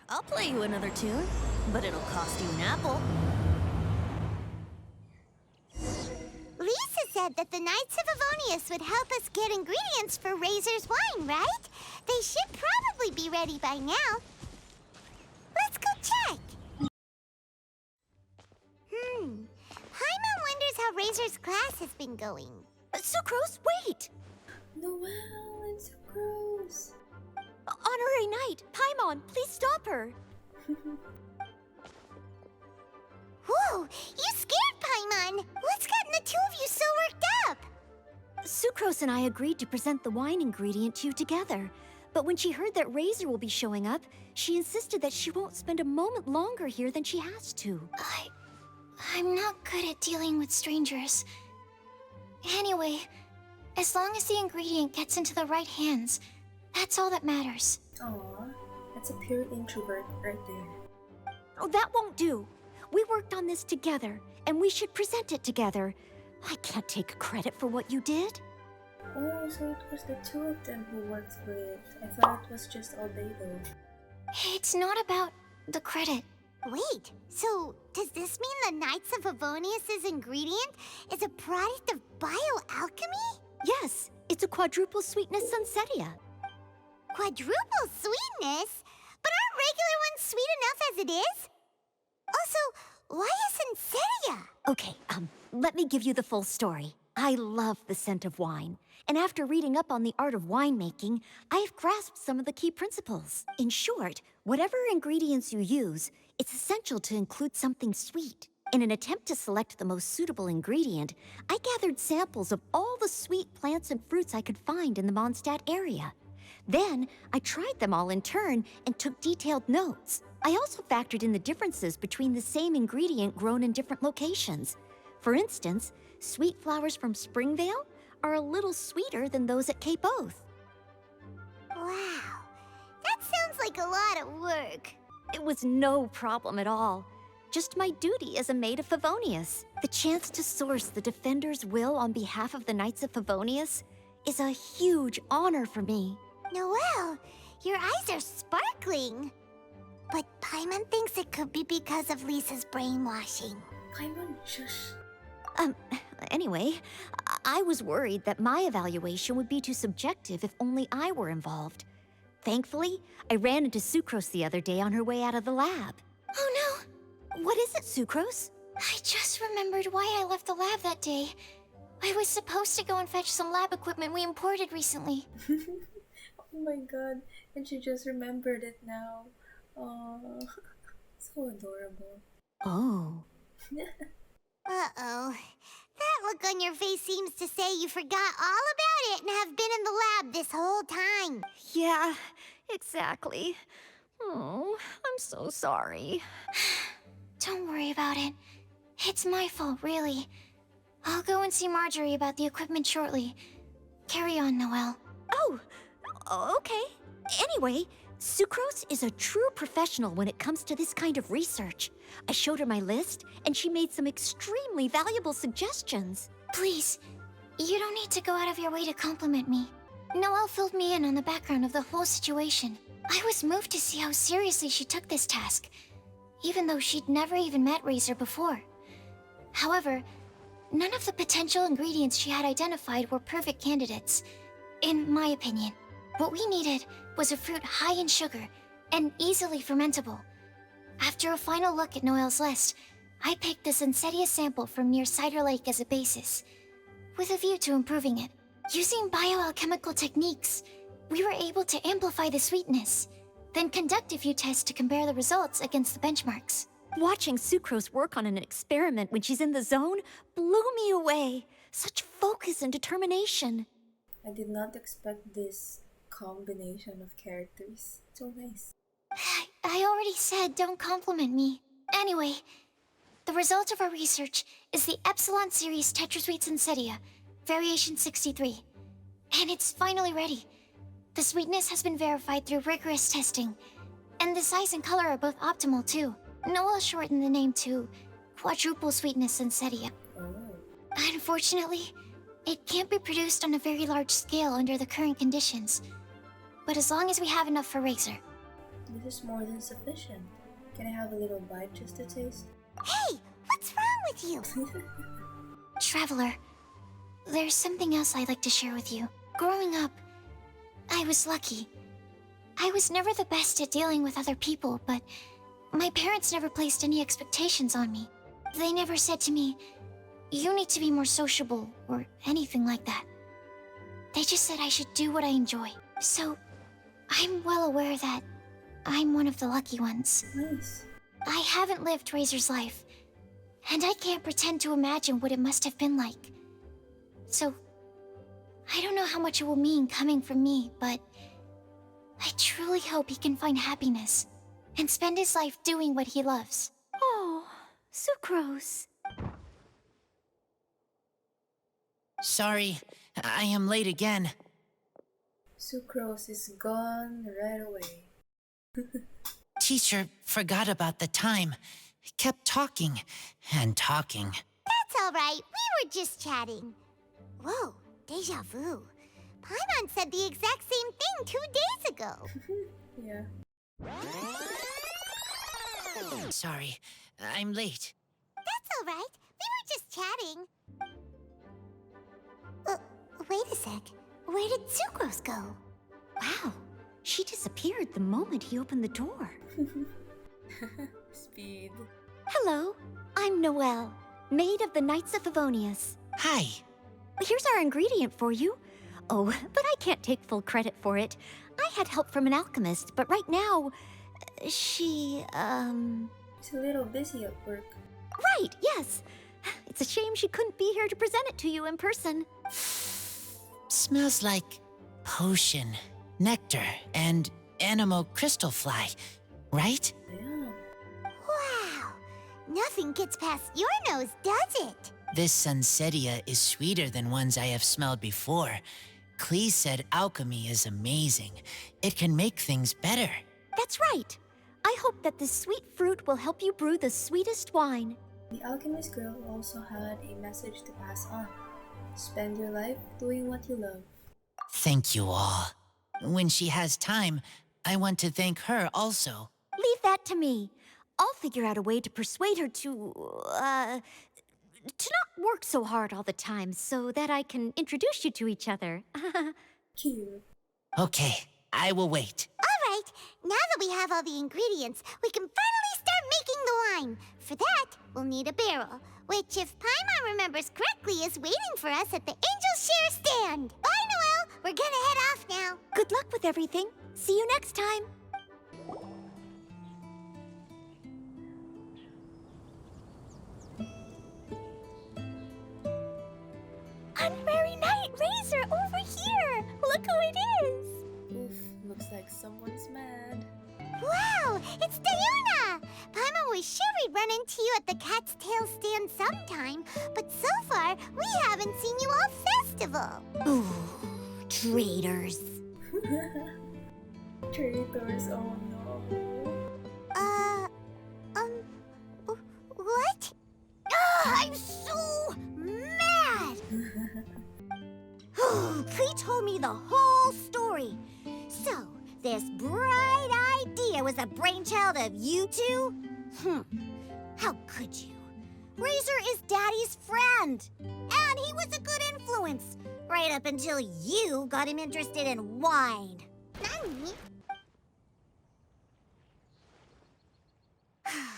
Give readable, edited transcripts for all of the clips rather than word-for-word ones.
I'll play you another tune, but it'll cost you an apple. Lisa said that the Knights of Avonius would help us get ingredients for Razor's wine, right? They should probably be ready by now. Let's go check. Paimon wonders how Razor's class has been going. Sucrose, wait! Noelle and Sucrose. Honorary Knight, Paimon, please stop her. Whoa, you scared Paimon. What's gotten the two of you so worked up? Sucrose and I agreed to present the wine ingredient to you together. But when she heard that Razor will be showing up, she insisted that she won't spend a moment longer here than she has to. I'm not good at dealing with strangers. Anyway, as long as the ingredient gets into the right hands, that's all that matters. Aw, that's a pure introvert right there. Oh, that won't do. We worked on this together, and we should present it together. I can't take credit for what you did. Oh, so it was the two of them who worked with. I thought it was just Albedo. It's not about the credit. Wait, so does this mean the Knights of Avonius' ingredient is a product of bioalchemy? Yes, it's a quadruple sweetness sunsetia. Quadruple sweetness? But aren't regular ones sweet enough as it is? Also, why a sunsetia? Okay, let me give you the full story. I love the scent of wine, and after reading up on the art of winemaking, I have grasped some of the key principles. In short, whatever ingredients you use, it's essential to include something sweet. In an attempt to select the most suitable ingredient, I gathered samples of all the sweet plants and fruits I could find in the Mondstadt area. Then, I tried them all in turn and took detailed notes. I also factored in the differences between the same ingredient grown in different locations. For instance, sweet flowers from Springvale are a little sweeter than those at Cape Oath. Wow, that sounds like a lot of work. It was no problem at all. Just my duty as a maid of Favonius. The chance to source the Defender's will on behalf of the Knights of Favonius is a huge honor for me. Noelle, your eyes are sparkling. But Paimon thinks it could be because of Lisa's brainwashing. Paimon, shush. Anyway, I was worried that my evaluation would be too subjective if only I were involved. Thankfully, I ran into Sucrose the other day on her way out of the lab. Oh no! What is it, Sucrose? I just remembered why I left the lab that day. I was supposed to go and fetch some lab equipment we imported recently. Oh my god, and she just remembered it now. Oh, so adorable. Oh. Uh-oh. That look on your face seems to say you forgot all about it and have been in the lab this whole time. Yeah, exactly. Oh, I'm so sorry. Don't worry about it. It's my fault, really. I'll go and see Marjorie about the equipment shortly. Carry on, Noelle. Oh, okay. Anyway, Sucrose is a true professional when it comes to this kind of research. I showed her my list, and she made some extremely valuable suggestions. Please, you don't need to go out of your way to compliment me. Noelle filled me in on the background of the whole situation. I was moved to see how seriously she took this task, even though she'd never even met Razor before. However, none of the potential ingredients she had identified were perfect candidates, in my opinion. What we needed was a fruit high in sugar and easily fermentable. After a final look at Noelle's list, I picked the Sunsetia sample from near Cider Lake as a basis, with a view to improving it. Using bioalchemical techniques, we were able to amplify the sweetness, then conduct a few tests to compare the results against the benchmarks. Watching Sucrose work on an experiment when she's in the zone blew me away. Such focus and determination. I did not expect this combination of characters. So nice. I already said don't compliment me. Anyway, the result of our research is the Epsilon Series Tetrasweet Sunsetia, Variation 63. And it's finally ready. The sweetness has been verified through rigorous testing, and the size and color are both optimal too. Noelle shortened the name to Quadruple Sweetness Sunsetia. Oh. Unfortunately, it can't be produced on a very large scale under the current conditions. But as long as we have enough for Razor, This is more than sufficient. Can I have a little bite just to taste? Hey, what's wrong with you? Traveler, there's something else I'd like to share with you. Growing up, I was lucky. I was never the best at dealing with other people, but my parents never placed any expectations on me. They never said to me, "You need to be more sociable," or anything like that. They just said I should do what I enjoy. So, I'm well aware that I'm one of the lucky ones. Nice. I haven't lived Razor's life, and I can't pretend to imagine what it must have been like. So, I don't know how much it will mean coming from me, but I truly hope he can find happiness and spend his life doing what he loves. Oh, Sucrose. Sorry, I am late again. Sucrose is gone right away. Teacher forgot about the time. Kept talking and talking. That's all right. We were just chatting. Whoa, deja vu. Paimon said the exact same thing 2 days ago. Yeah. Sorry, I'm late. That's all right. We were just chatting. Wait a sec. Where did Sucrose go? Wow, she disappeared the moment he opened the door. Speed. Hello, I'm Noelle, maid of the Knights of Favonius. Hi. Here's our ingredient for you. Oh, but I can't take full credit for it. I had help from an alchemist, but right now, she, She's a little busy at work. Right, yes. It's a shame she couldn't be here to present it to you in person. Smells like potion, nectar, and anemo crystal fly, right? Yeah. Wow. Nothing gets past your nose, does it? This Sunsetia is sweeter than ones I have smelled before. Clee said alchemy is amazing. It can make things better. That's right. I hope that this sweet fruit will help you brew the sweetest wine. The alchemist girl also had a message to pass on. Spend your life doing what you love. Thank you all. When she has time, I want to thank her also. Leave that to me. I'll figure out a way to persuade her to not work so hard all the time so that I can introduce you to each other. Cute. Okay, I will wait. All right. Now that we have all the ingredients, we can finally start making the wine. For that, we'll need a barrel, which, if Paimon remembers correctly, is waiting for us at the Angel Share stand. Bye, Noelle. We're gonna head off now. Good luck with everything. See you next time. Honorary Knight Razor over here. Look who it is. Oof, looks like someone's mad. Wow, it's Diona! Paimon was sure we'd run into you at the Cat's Tail stand sometime, but so far, we haven't seen you all festival. Ooh, traitors. Traitors, oh no. What? I'm so mad! Klee told me the whole story. So, this bright idea was a brainchild of you two? How could you? Razor is Daddy's friend. And he was a good influence. Right up until you got him interested in wine. Nani?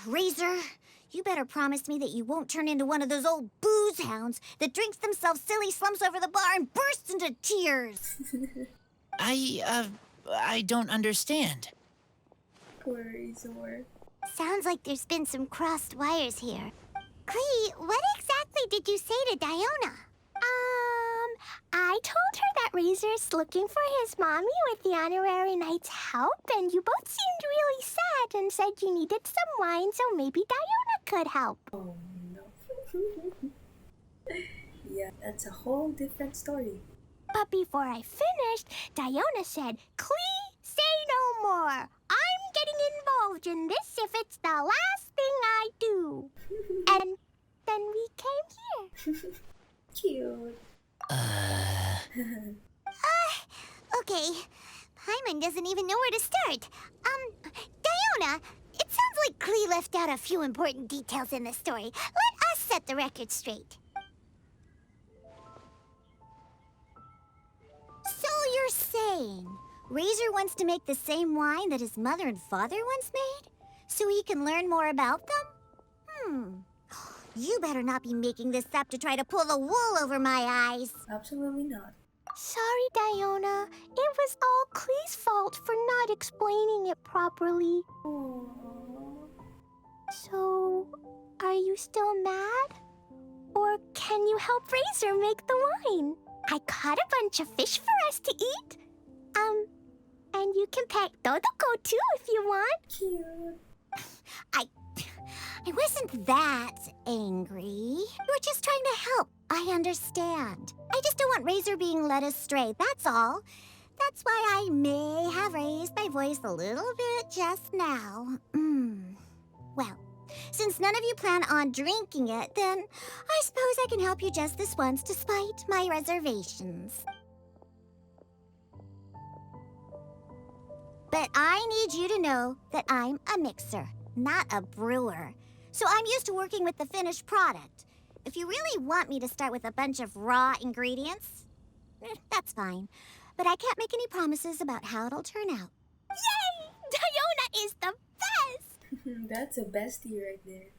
Razor, you better promise me that you won't turn into one of those old booze hounds that drinks themselves silly, slumps over the bar, and bursts into tears. I don't understand. Poor Razor. Sounds like there's been some crossed wires here. Klee, what exactly did you say to Diona? I told her that Razor's looking for his mommy with the Honorary Knight's help, and you both seemed really sad and said you needed some wine, so maybe Diona could help. Oh no. Yeah, that's a whole different story. But before I finished, Diona said, "Klee, say no more. I'm getting involved in this if it's the last thing I do." And then we came here. Cute. Okay. Paimon doesn't even know where to start. like Klee left out a few important details in the story. Let us set the record straight. So you're saying Razor wants to make the same wine that his mother and father once made? So he can learn more about them? You better not be making this up to try to pull the wool over my eyes. Absolutely not. Sorry, Diona. It was all Klee's fault for not explaining it properly. Aww. So, are you still mad? Or can you help Razor make the wine? I caught a bunch of fish for us to eat. And you can pet Dodoko too if you want. Cute. I wasn't that angry. We were just trying to help. I understand. I just don't want Razor being led astray, that's all. That's why I may have raised my voice a little bit just now. Well, since none of you plan on drinking it, then I suppose I can help you just this once despite my reservations. But I need you to know that I'm a mixer, not a brewer. So I'm used to working with the finished product. If you really want me to start with a bunch of raw ingredients, that's fine. But I can't make any promises about how it'll turn out. Yay! Diona is the best! That's a bestie right there.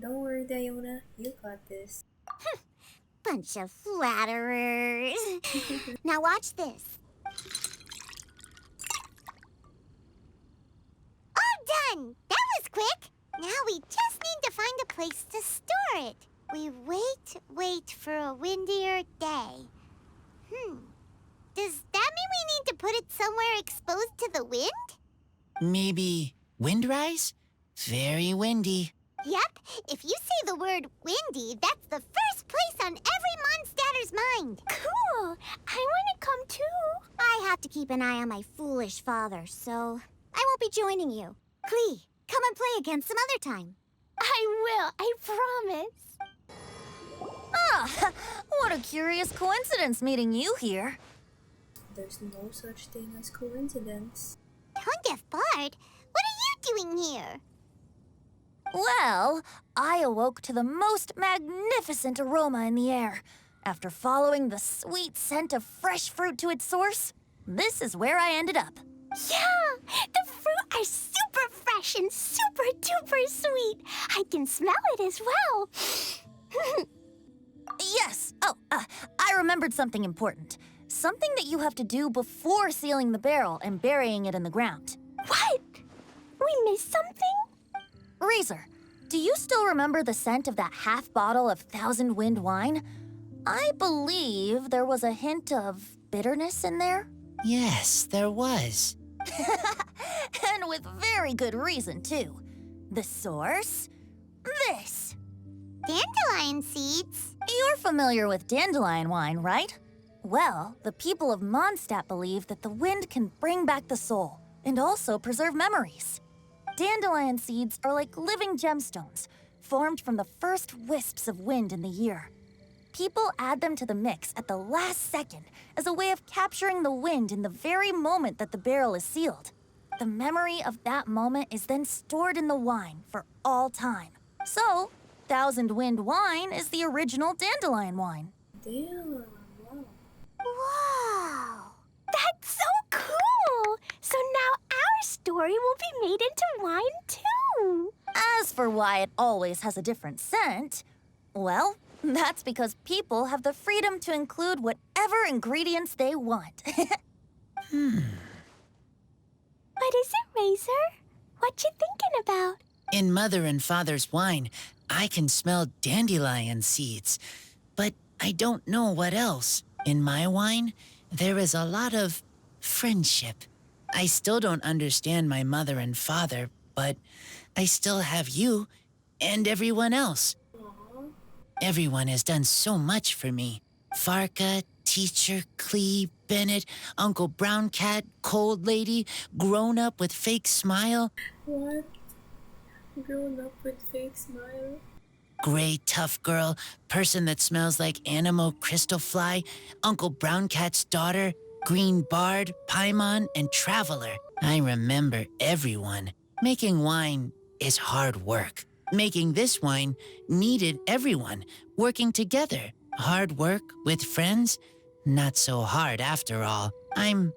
Don't worry, Diona. You got this. Bunch of flatterers. Now watch this. All done! That was quick! Now we just need to find a place to store it. We wait for a windier day. Does that mean we need to put it somewhere exposed to the wind? Maybe windrise? Very windy. Yep, if you say the word windy, that's the first place on every Mondstatter's mind. Cool! I want to come too. I have to keep an eye on my foolish father, so I won't be joining you. Klee, come and play again some other time. I will, I promise. Ah, what a curious coincidence meeting you here. There's no such thing as coincidence. Don't get bored. What are you doing here? Well, I awoke to the most magnificent aroma in the air. After following the sweet scent of fresh fruit to its source, this is where I ended up. Yeah, the fruit are super fresh and super duper sweet. I can smell it as well. Yes. I remembered something important. Something that you have to do before sealing the barrel and burying it in the ground. What? We missed something? Razor, do you still remember the scent of that half bottle of Thousand Wind wine? I believe there was a hint of bitterness in there. Yes, there was. And with very good reason, too. The source? This. Dandelion seeds. You're familiar with dandelion wine, right? Well, the people of Mondstadt believe that the wind can bring back the soul and also preserve memories. Dandelion seeds are like living gemstones, formed from the first wisps of wind in the year. People add them to the mix at the last second as a way of capturing the wind in the very moment that the barrel is sealed. The memory of that moment is then stored in the wine for all time. So, Thousand Wind wine is the original dandelion wine. Damn, wow. Whoa! That's so cool! So now our story will be made into wine too. As for why it always has a different scent, well, that's because people have the freedom to include whatever ingredients they want. What is it, Razor? What you thinking about? In Mother and Father's wine, I can smell dandelion seeds, but I don't know what else. In my wine, there is a lot of friendship. I still don't understand my mother and father, but I still have you and everyone else. Aww. Everyone has done so much for me. Farka, Teacher, Klee, Bennett, Uncle Brown Cat, Cold Lady, Grown Up with Fake Smile, What? Grown up with fake smile? Gray Tough Girl, Person that smells like Animo Crystal Fly, Uncle Brown Cat's daughter, Green Bard, Paimon, and Traveler. I remember everyone. Making wine is hard work. Making this wine needed everyone, working together. Hard work with friends? Not so hard after all. I'm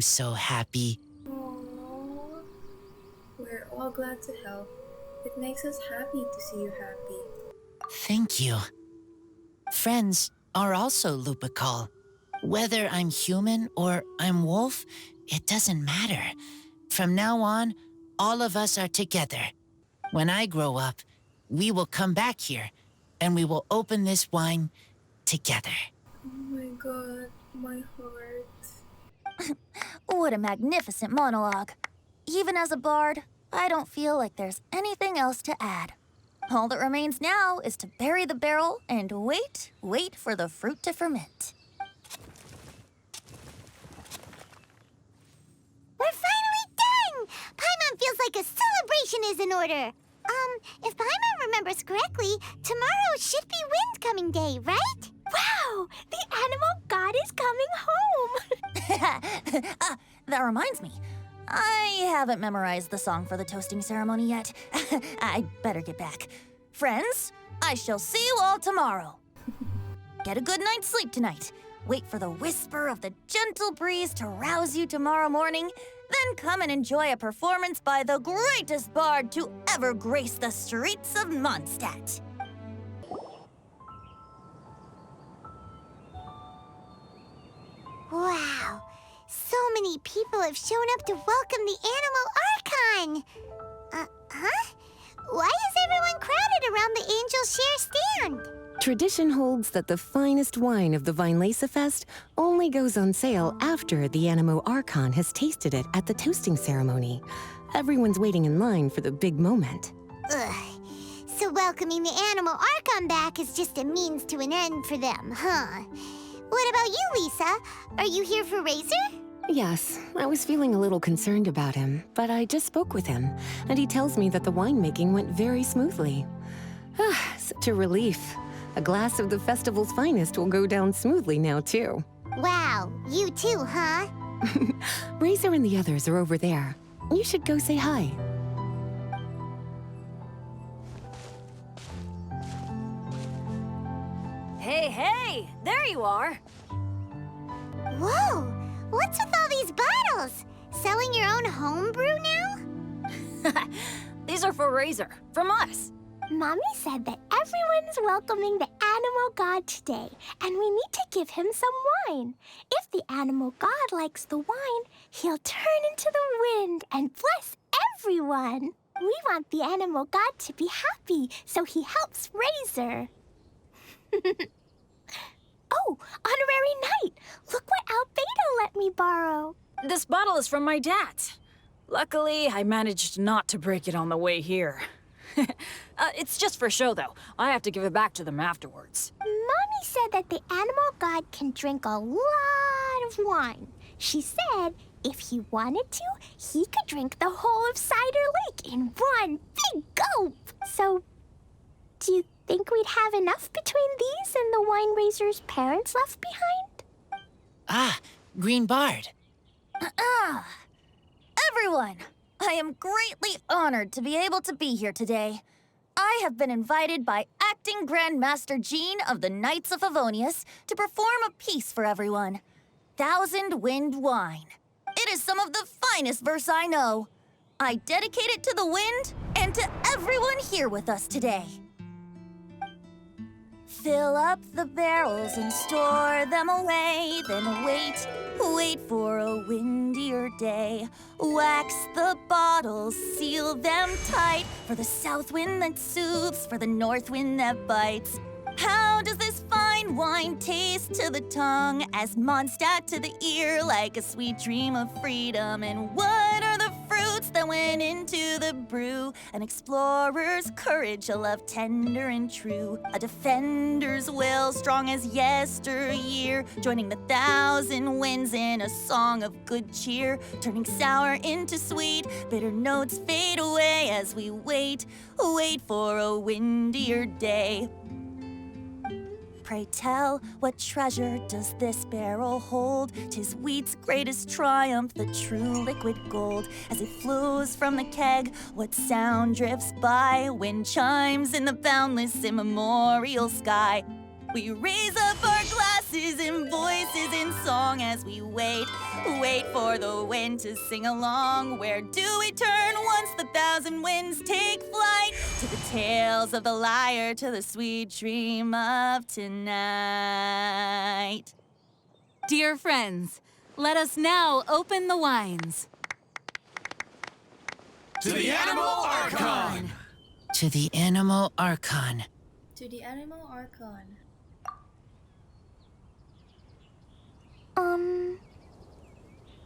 so happy. Aww. We're all glad to help. It makes us happy to see you happy. Thank you. Friends are also Lupical. Whether I'm human or I'm wolf, it doesn't matter. From now on, all of us are together. When I grow up, we will come back here, and we will open this wine together. Oh my god, my heart. What a magnificent monologue. Even as a bard, I don't feel like there's anything else to add. All that remains now is to bury the barrel and wait for the fruit to ferment. We're finally done! Paimon feels like a celebration is in order. If Paimon remembers correctly, tomorrow should be Wind-coming day, right? Wow! The animal god is coming home! That reminds me. I haven't memorized the song for the toasting ceremony yet. I'd better get back. Friends, I shall see you all tomorrow. Get a good night's sleep tonight. Wait for the whisper of the gentle breeze to rouse you tomorrow morning. Then come and enjoy a performance by the greatest bard to ever grace the streets of Mondstadt. Wow, so many people have shown up to welcome the Animal Archon. Huh? Why is everyone crowded around the Angel Share stand? Tradition holds that the finest wine of the Vinelasa Fest only goes on sale after the Animo Archon has tasted it at the toasting ceremony. Everyone's waiting in line for the big moment. Ugh. So welcoming the Animal Archon back is just a means to an end for them, huh? What about you, Lisa? Are you here for Razor? Yes, I was feeling a little concerned about him, but I just spoke with him, and he tells me that the winemaking went very smoothly. Such a relief. A glass of the festival's finest will go down smoothly now, too. Wow, you too, huh? Razor and the others are over there. You should go say hi. Hey, there you are. Whoa, what's with all these bottles? Selling your own homebrew now? These are for Razor, from us. Mommy said that everyone's welcoming the animal god today, and we need to give him some wine. If the animal god likes the wine, he'll turn into the wind and bless everyone. We want the animal god to be happy, so he helps Razor. Oh, honorary knight! Look what Albedo let me borrow. This bottle is from my dad. Luckily, I managed not to break it on the way here. It's just for show, though. I have to give it back to them afterwards. Mommy said that the animal god can drink a lot of wine. She said if he wanted to, he could drink the whole of Cider Lake in one big gulp. So, do you think we'd have enough between these and the wine raiser's parents left behind? Ah, Green Bard. Everyone, I am greatly honored to be able to be here today. I have been invited by Acting Grand Master Jean of the Knights of Favonius to perform a piece for everyone. Thousand Wind Wine. It is some of the finest verse I know. I dedicate it to the wind and to everyone here with us today. Fill up the barrels and store them away, then wait for a windier day. Wax the bottles, seal them tight, for the south wind that soothes, for the north wind that bites. How does this fine wine taste to the tongue, as Mondstadt to the ear, like a sweet dream of freedom? And what are the fruits that went into the brew? An explorer's courage, a love tender and true, a defender's will strong as yesteryear, joining the thousand winds in a song of good cheer, turning sour into sweet, bitter notes fade away as we wait for a windier day. Pray tell, what treasure does this barrel hold? 'Tis wheat's greatest triumph, the true liquid gold. As it flows from the keg, what sound drifts by? Wind chimes in the boundless immemorial sky. We raise up our glasses and voices in song as we wait for the wind to sing along. Where do we turn once the thousand winds take flight? To the tales of the lyre, to the sweet dream of tonight. Dear friends, let us now open the wines. To the Animal Archon! To the Animal Archon. To the Animal Archon.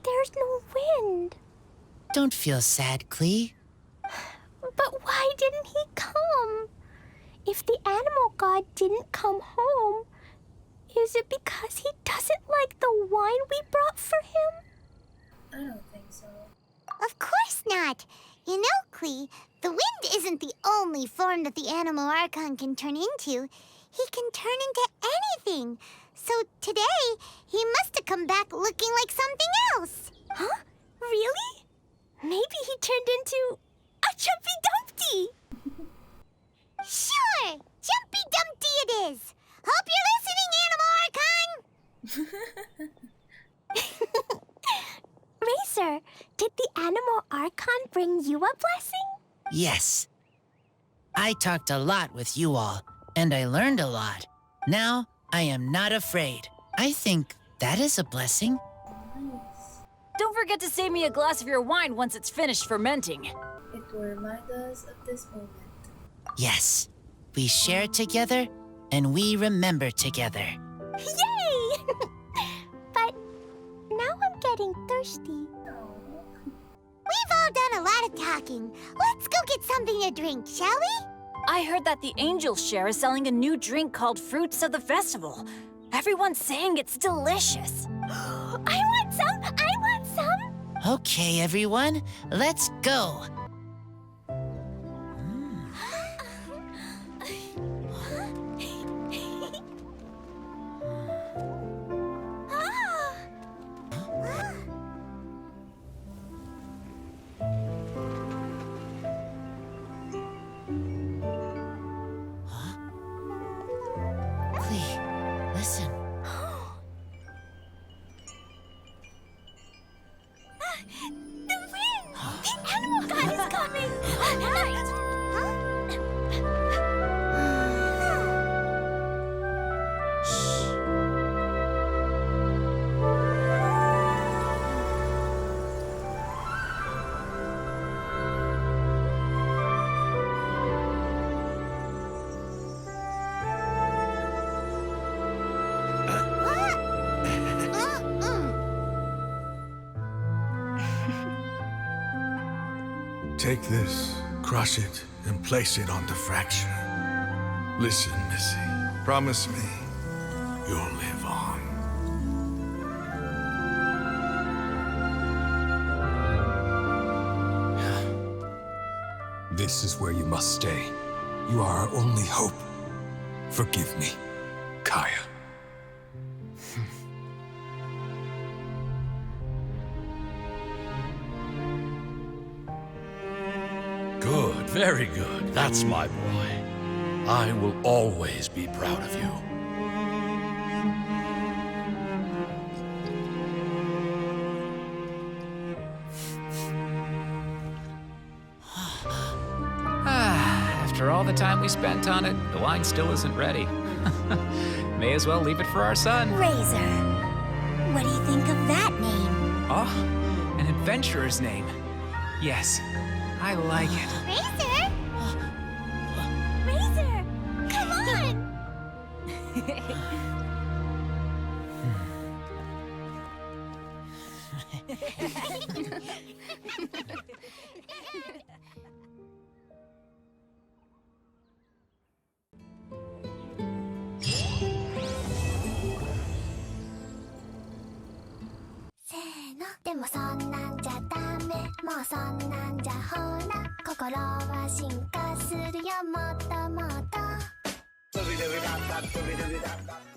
There's no wind. Don't feel sad, Klee. But why didn't he come? If the animal god didn't come home, is it because he doesn't like the wine we brought for him? I don't think so. Of course not. You know, Klee, the wind isn't the only form that the Animal Archon can turn into. He can turn into anything. So today, he must have come back looking like something else. Huh? Really? Maybe he turned into a Jumpy Dumpty. Sure, Jumpy Dumpty it is. Hope you're listening, Animal Archon. Racer, did the Animal Archon bring you a blessing? Yes. I talked a lot with you all, and I learned a lot. Now, I am not afraid. I think that is a blessing. Nice. Don't forget to save me a glass of your wine once it's finished fermenting. It will remind us of this moment. Yes. We share together, and we remember together. Yay! But now I'm getting thirsty. We've all done a lot of talking. Let's go get something to drink, shall we? I heard that the Angels Share is selling a new drink called Fruits of the Festival. Everyone's saying it's delicious. I want some! I want some! Okay, everyone, let's go. Klee, listen. The wind! The animal god is coming! Right! Take this, crush it, and place it on the fracture. Listen, Missy. Promise me you'll live on. This is where you must stay. You are our only hope. Forgive me, Kaya. Good, very good. That's my boy. I will always be proud of you. After all the time we spent on it, the wine still isn't ready. May as well leave it for our son. Razor, what do you think of that name? Oh, an adventurer's name. Yes, I like it. Razor? Razor, come on! Cyno でもそんなんじゃダメもうそんなんじゃほら心は進化するよもっともっと Dooby dooby da da, dooby dooby da da.